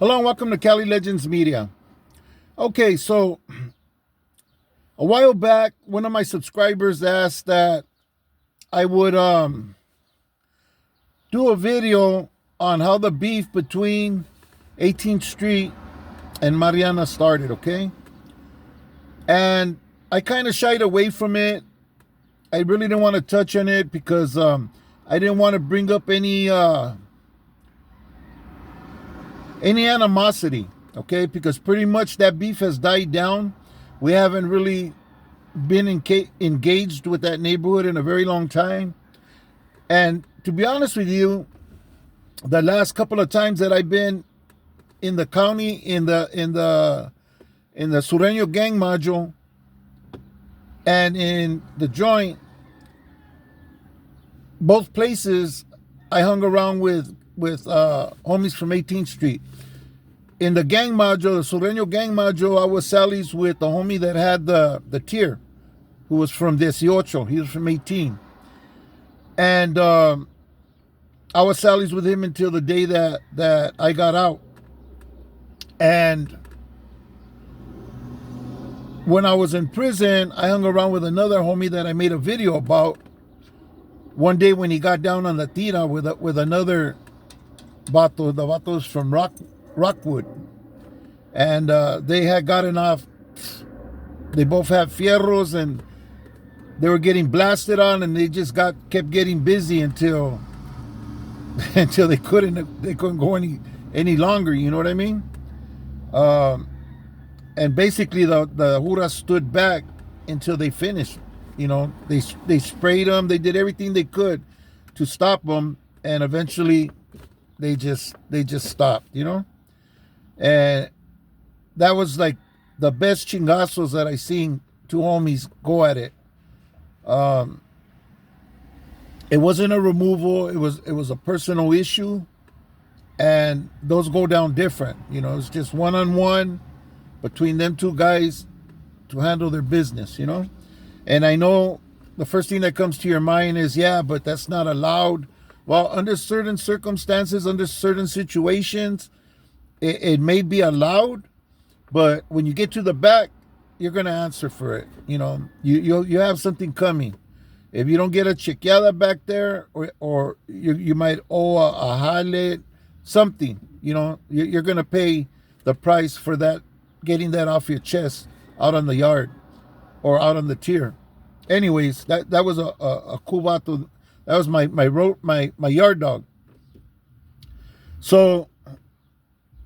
Hello and welcome to Cali Legends Media. Okay, so a while back, one of my subscribers asked that I would do a video on how the beef between 18th Street and Mariana started, okay? And I kind of shied away from it. I really didn't want to touch on it because I didn't want to bring up any animosity, okay? Because pretty much that beef has died down. We haven't really been engaged with that neighborhood in a very long time. And to be honest with you, the last couple of times that I've been in the county in the Sureño gang module and in the joint, both places I hung around with homies from 18th Street. In the gang module, the Sureño gang module, I was Sally's with the homie that had the tier, who was from 18. He was from 18. And I was Sally's with him until the day that I got out. And when I was in prison, I hung around with another homie that I made a video about. One day when he got down on the tira with another vato, the vatos from Rockwood. And they had gotten off. They both had fierros and they were getting blasted on, and they just kept getting busy until they couldn't go any longer. You know what I mean? And basically the Juras stood back until they finished. You know, they sprayed them. They did everything they could to stop them, and eventually they just stopped. You know, and that was like the best chingazos that I seen two homies go at it. It wasn't a removal. It was a personal issue, and those go down different. You know, it's just one-on-one between them two guys to handle their business. You know, and I know the first thing that comes to your mind is, yeah, but that's not allowed. Well, under certain circumstances, under certain situations, it may be allowed, but when you get to the back, you're gonna answer for it. You know, you have something coming. If you don't get a chequeada back there, or you might owe a jale, something. You know, you're gonna pay the price for that, getting that off your chest out on the yard or out on the tier. Anyways, that was a cool vato. That was my yard dog. So,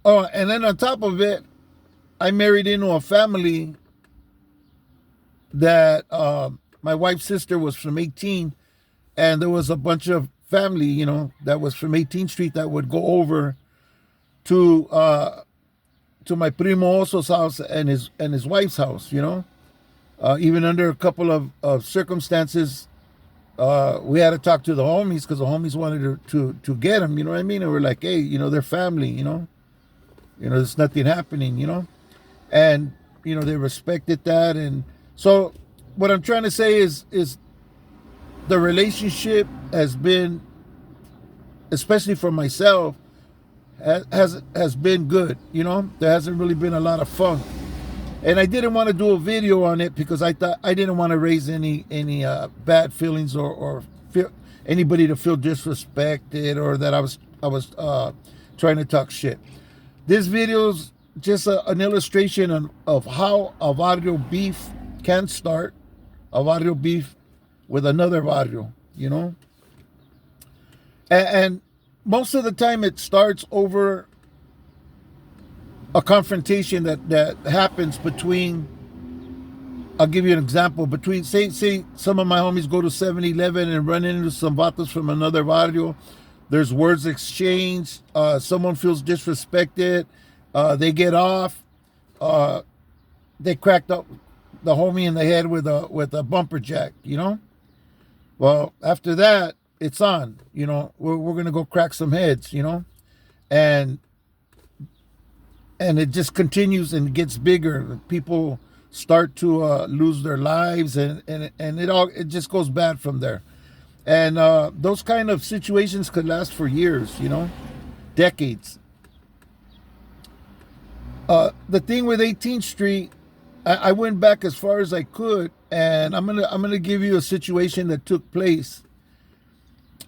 oh, and then on top of it, I married into a family that my wife's sister was from 18, and there was a bunch of family, you know, that was from 18th Street that would go over to my primo Oso's house and his wife's house, you know. Even under a couple of circumstances, we had to talk to the homies because the homies wanted to get them, you know what I mean? And we're like, hey, you know, they're family, you know, there's nothing happening, you know, and you know they respected that. And so what I'm trying to say is the relationship has been, especially for myself, has been good. You know, there hasn't really been a lot of funk. And I didn't want to do a video on it because I thought I didn't want to raise any bad feelings or feel anybody to feel disrespected or that I was trying to talk shit. This video's just an illustration of how a barrio beef can start, a barrio beef with another barrio, you know. And most of the time it starts over a confrontation that happens between, I'll give you an example, between, say some of my homies go to 7-Eleven and run into some vatos from another barrio. There's words exchanged. Someone feels disrespected. They get off. They cracked up the homie in the head with a bumper jack, you know. Well, after that, it's on. You know, we're gonna go crack some heads, you know, and it just continues and gets bigger. People start to lose their lives, and it just goes bad from there. And those kind of situations could last for years, you know, decades. The thing with 18th Street, I went back as far as I could, and I'm gonna give you a situation that took place.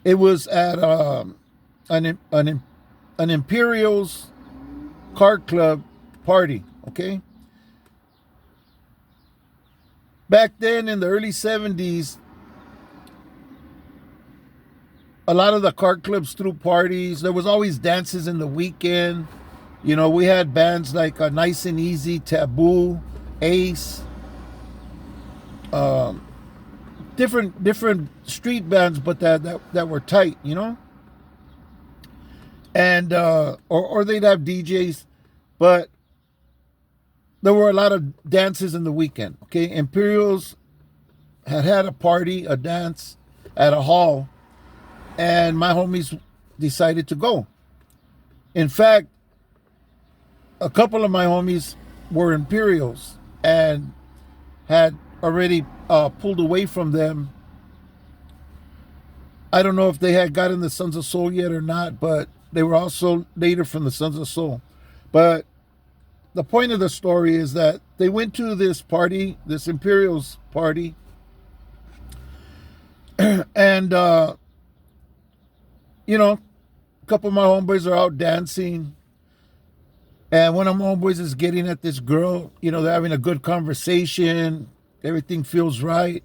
It was at an Imperials card club party. Okay, back then in the early 70s, a lot of the card clubs threw parties. There was always dances in the weekend. You know, we had bands like Nice and Easy, Taboo, Ace, um, different street bands, but that were tight, you know. And or they'd have DJs, but there were a lot of dances in the weekend. Okay, Imperials had a party, a dance at a hall, and my homies decided to go. In fact, a couple of my homies were Imperials and had already pulled away from them. I don't know if they had gotten the Sons of Soul yet or not, but they were also later from the Sons of Soul. But the point of the story is that they went to this party, this Imperials party, and you know, a couple of my homeboys are out dancing. And one of my homeboys is getting at this girl. You know, they're having a good conversation. Everything feels right.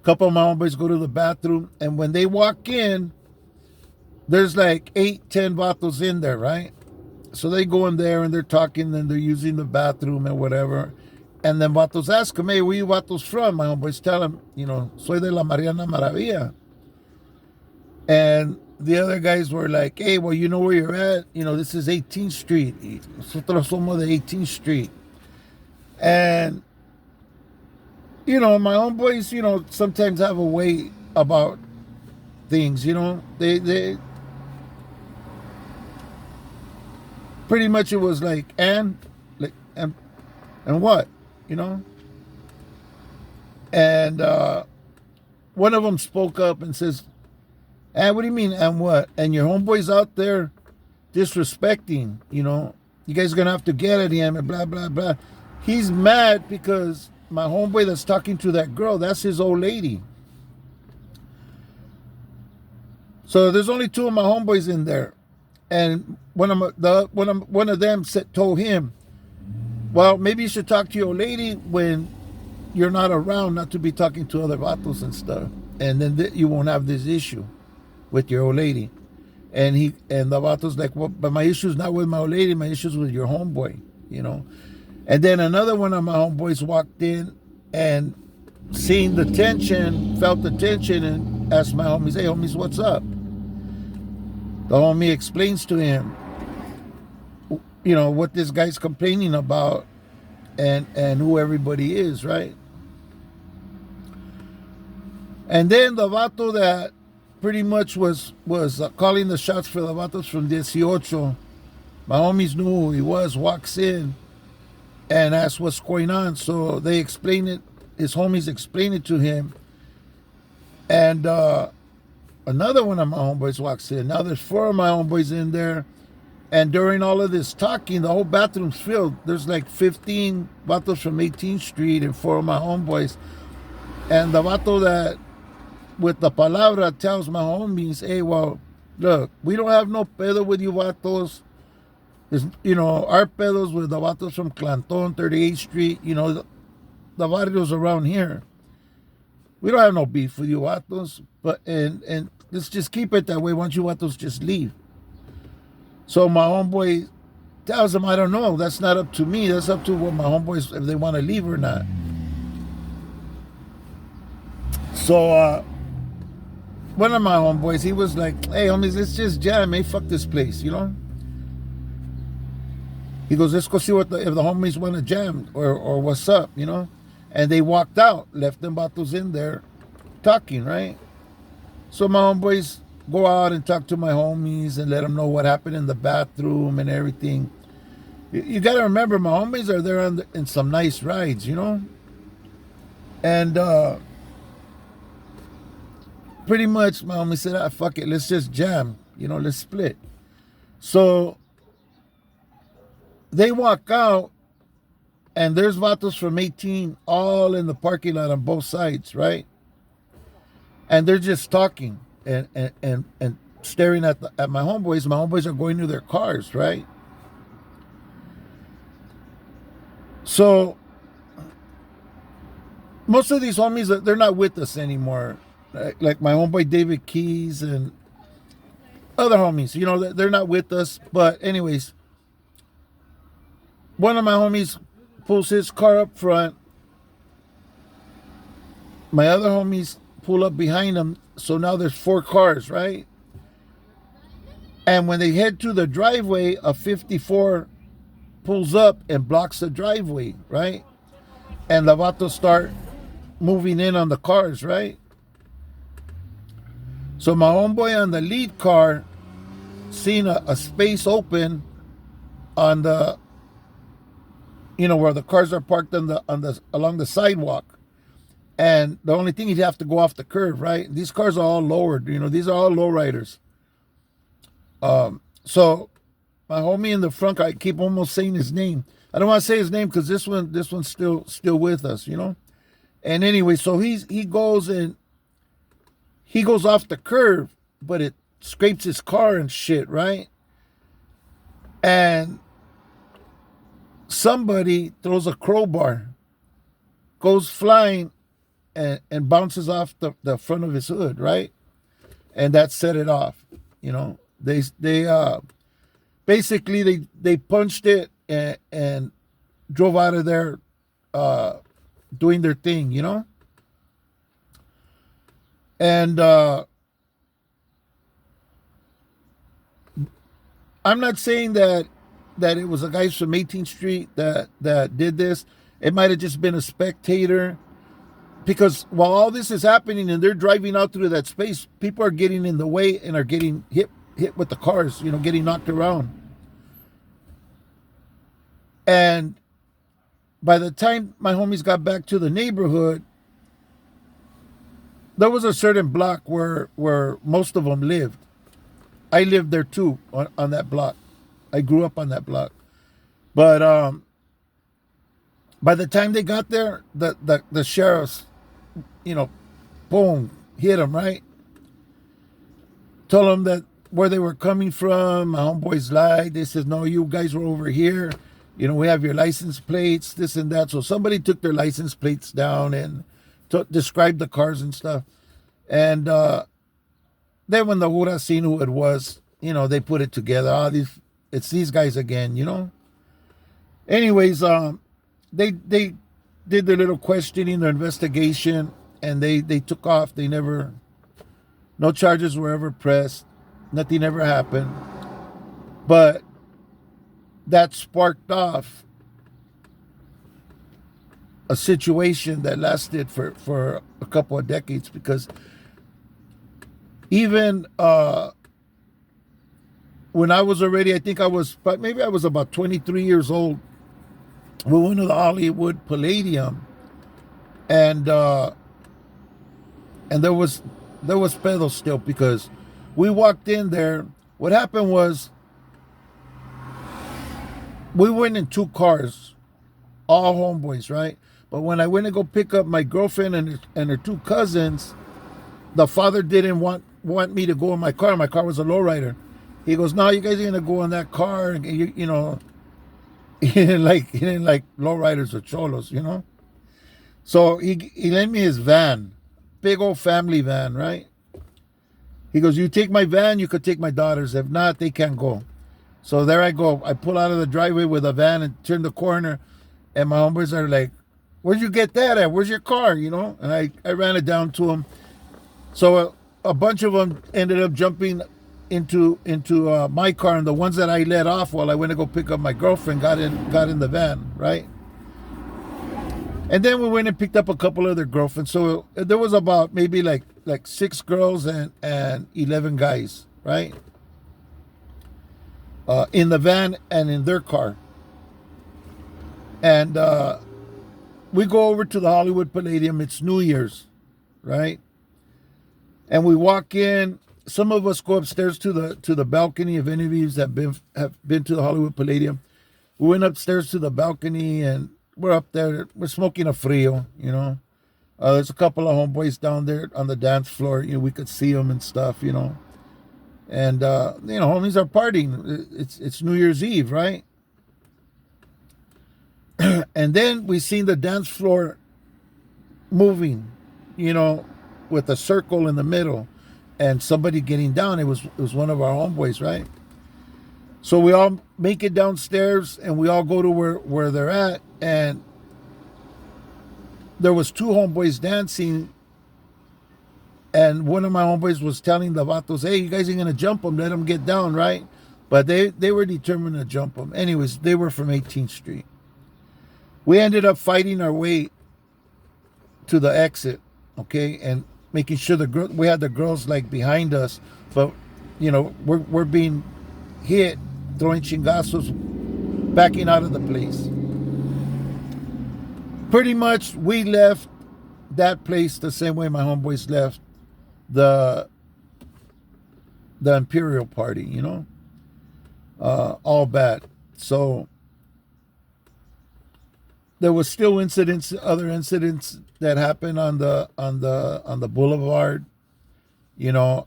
A couple of my homeboys go to the bathroom. And when they walk in, there's like 8-10 vatos in there, right? So they go in there and they're talking and they're using the bathroom and whatever. And then vatos ask them, hey, where you vatos from? My homeboys tell them, you know, soy de la Mariana Maravilla. And the other guys were like, hey, well, you know where you're at? You know, this is 18th Street. Nosotros somos de 18th Street. And, you know, my own boys, you know, sometimes have a way about things, you know. They pretty much it was like, and what, you know? And one of them spoke up and says, and what do you mean, and what? And your homeboy's out there disrespecting, you know. You guys are going to have to get at him and blah, blah, blah. He's mad because my homeboy that's talking to that girl, that's his old lady. So there's only two of my homeboys in there. And one of them told him, well, maybe you should talk to your old lady when you're not around, not to be talking to other vatos and stuff. And then you won't have this issue with your old lady. And the vato's like, well, but my issue's not with my old lady, my issue's with your homeboy, you know. And then another one of my homeboys walked in and seeing the tension, felt the tension, and asked my homies, hey homies, what's up? The homie explains to him, you know, what this guy's complaining about and who everybody is, right? And then the vato that pretty much was calling the shots for the vatos from 18. My homies knew who he was, walks in and asks what's going on. So they explain it, his homies explain it to him. And another one of my homeboys walks in. Now there's 4 of my homeboys in there. And during all of this talking, the whole bathroom's filled. There's like 15 vatos from 18th Street and 4 of my homeboys. And the vato that with the palabra tells my homies, hey, well, look, we don't have no pedo with you vatos. It's, you know, our pedos with the vatos from Clanton, 38th Street, you know, the barrios around here. We don't have no beef with you vatos, but and let's just keep it that way. Once you vatos just leave. So my homeboy tells him, I don't know, that's not up to me. That's up to what my homeboys, if they want to leave or not. So one of my homeboys, he was like, hey homies, let's just jam, hey, fuck this place, you know. He goes, let's go see what if the homies want to jam or what's up, you know. And they walked out, left them vatos in there talking, right? So my homeboys go out and talk to my homies and let them know what happened in the bathroom and everything. You got to remember, my homies are there in some nice rides, you know. And pretty much my homie said, fuck it, let's just jam, you know, let's split. So They walk out, and there's vatos from 18 all in the parking lot on both sides, right? And they're just talking and staring at my homeboys. My homeboys are going to their cars, right? So most of these homies, they're not with us anymore. Like my homeboy David Keys and other homies, you know, they're not with us. But anyways, one of my homies pulls his car up front. My other homies pull up behind him. So now there's 4 cars, right? And when they head to the driveway, a 54 pulls up and blocks the driveway, right? And the vatos start moving in on the cars, right? So my homeboy on the lead car seen a space open on the, you know, where the cars are parked on the along the sidewalk. And the only thing, he'd have to go off the curb, right? These cars are all lowered, you know, these are all lowriders. So my homie in the front, I keep almost saying his name. I don't want to say his name because this one's still with us, you know. And anyway, so he goes off the curb, but it scrapes his car and shit, right? And somebody throws a crowbar, goes flying, and bounces off the front of his hood, right? And that set it off, you know. They basically they punched it and drove out of there doing their thing, you know. And I'm not saying that it was a guy from 18th Street that did this. It might have just been a spectator, because while all this is happening and they're driving out through that space, people are getting in the way and are getting hit with the cars, you know, getting knocked around. And by the time my homies got back to the neighborhood, there was a certain block where most of them lived. I lived there too, on that block. I grew up on that block. But by the time they got there, the sheriffs, you know, boom, hit them, right? Told them that where they were coming from. My homeboys lied. They said, no, you guys were over here. You know, we have your license plates, this and that. So somebody took their license plates down and described the cars and stuff. And then when the Hura seen who it was, you know, they put it together. It's these guys again, you know. Anyways, they did their little questioning, their investigation, and they took off. No charges were ever pressed. Nothing ever happened. But that sparked off a situation that lasted for a couple of decades, because even when I was already, I think I was about 23 years old, we went to the Hollywood Palladium, and there was pedos still, because we walked in there. What happened was, we went in 2 cars, all homeboys, right? But when I went to go pick up my girlfriend and her 2 cousins, the father didn't want me to go in my car. My car was a lowrider. He goes, no, you guys are gonna go in that car. And you know, he didn't like lowriders or cholos, you know. So he lent me his van, big old family van, right? He goes, you take my van, you could take my daughters. If not, they can't go. So there I go. I pull out of the driveway with a van and turn the corner, and my homies are like, where'd you get that at? Where's your car? You know? And I ran it down to them. So a bunch of them ended up jumping into my car, and the ones that I let off while I went to go pick up my girlfriend got in the van, right? And then we went and picked up a couple other girlfriends. So there was about maybe like 6 girls and 11 guys, right? In the van and in their car. And we go over to the Hollywood Palladium. It's New Year's, right? And we walk in. Some of us go upstairs to the balcony, if any of you have been to the Hollywood Palladium. we went upstairs to the balcony, and we're up there. We're smoking a frio, you know. There's a couple of homeboys down there on the dance floor. You know, we could see them and stuff, you know. And you know, homies are partying. It's New Year's Eve, right? And then we seen the dance floor moving, you know, with a circle in the middle, and somebody getting down. It was one of our homeboys, right? So we all make it downstairs, and we all go to where they're at, and there was two homeboys dancing, and one of my homeboys was telling the vatos, hey, you guys ain't gonna jump them, let them get down, right? But they were determined to jump them. Anyways, they were from 18th Street. We ended up fighting our way to the exit, okay, and making sure we had the girls like behind us, but you know, we're being hit, throwing chingazos, backing out of the place. Pretty much, we left that place the same way my homeboys left the Imperial Party, you know, all bad. So there was still other incidents that happened on the boulevard. You know,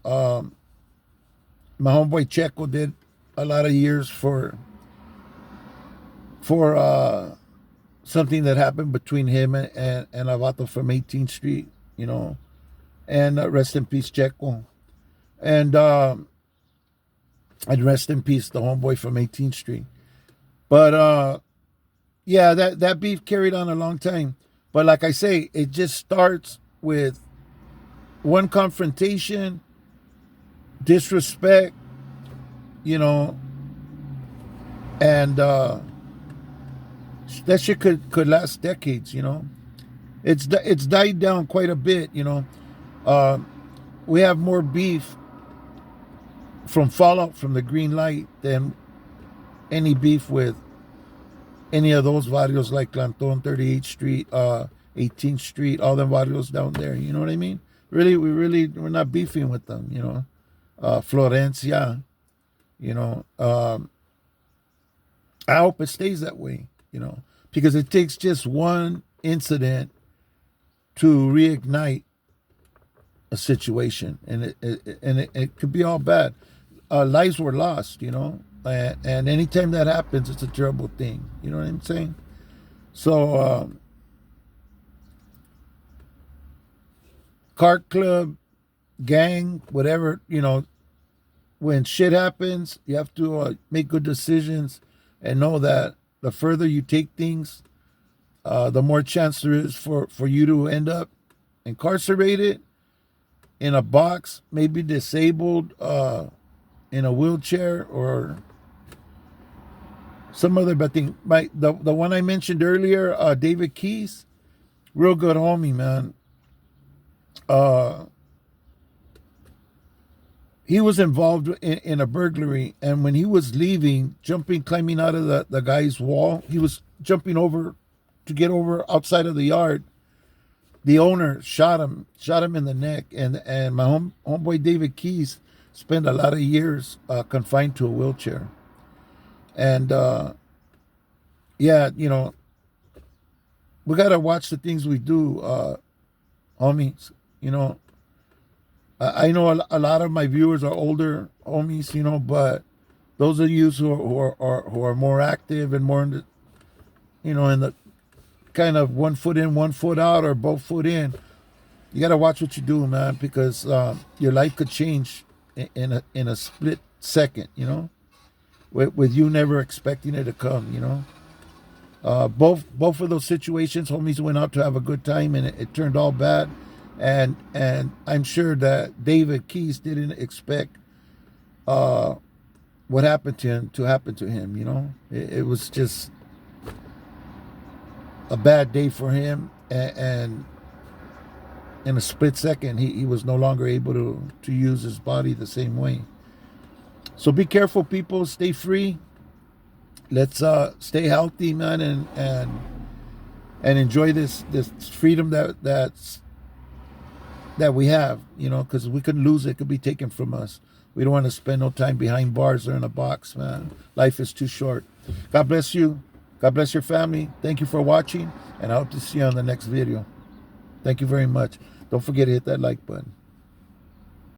my homeboy Checo did a lot of years for something that happened between him and a vato from 18th Street, you know, and rest in peace Checo, and rest in peace the homeboy from 18th Street. But yeah, that beef carried on a long time. But like I say, it just starts with one confrontation, disrespect, you know, and that shit could last decades, you know. It's died down quite a bit, you know. We have more beef from fallout from the green light than any beef with any of those barrios like Clanton, 38th Street, 18th Street, all them barrios down there. You know what I mean? We're not beefing with them, you know. Florencia, you know. I hope it stays that way, you know, because it takes just one incident to reignite a situation, and it could be all bad. Lives were lost, you know, and anytime that happens, it's a terrible thing. You know what I'm saying? So, cart club, gang, whatever, you know, when shit happens, you have to make good decisions and know that the further you take things, the more chance there is for you to end up incarcerated, in a box, maybe disabled, in a wheelchair, or some other bad thing. The one I mentioned earlier, David Keys, real good homie, man. He was involved in a burglary, and when he was leaving, climbing out of the guy's wall, he was jumping over to get over outside of the yard. The owner shot him in the neck, and my homeboy David Keys spent a lot of years confined to a wheelchair. And yeah, you know, we gotta watch the things we do, homies. You know, I know a lot of my viewers are older homies, you know, but those of you who are more active and more in the, you know, in the kind of 1 foot in, 1 foot out, or both foot in, you got to watch what you do, man, because your life could change in a split second, you know, with you never expecting it to come, you know. Both of those situations, homies went out to have a good time, and it turned all bad, and I'm sure that David Keys didn't expect what happened to happen to him, you know. It was just a bad day for him, and in a split second, he was no longer able to use his body the same way. So be careful, people. Stay free. Let's stay healthy, man, and enjoy this freedom that we have, you know, because we could lose it. It could be taken from us. We don't want to spend no time behind bars or in a box, man. Life is too short. God bless you. God bless your family. Thank you for watching, and I hope to see you on the next video. Thank you very much. Don't forget to hit that like button.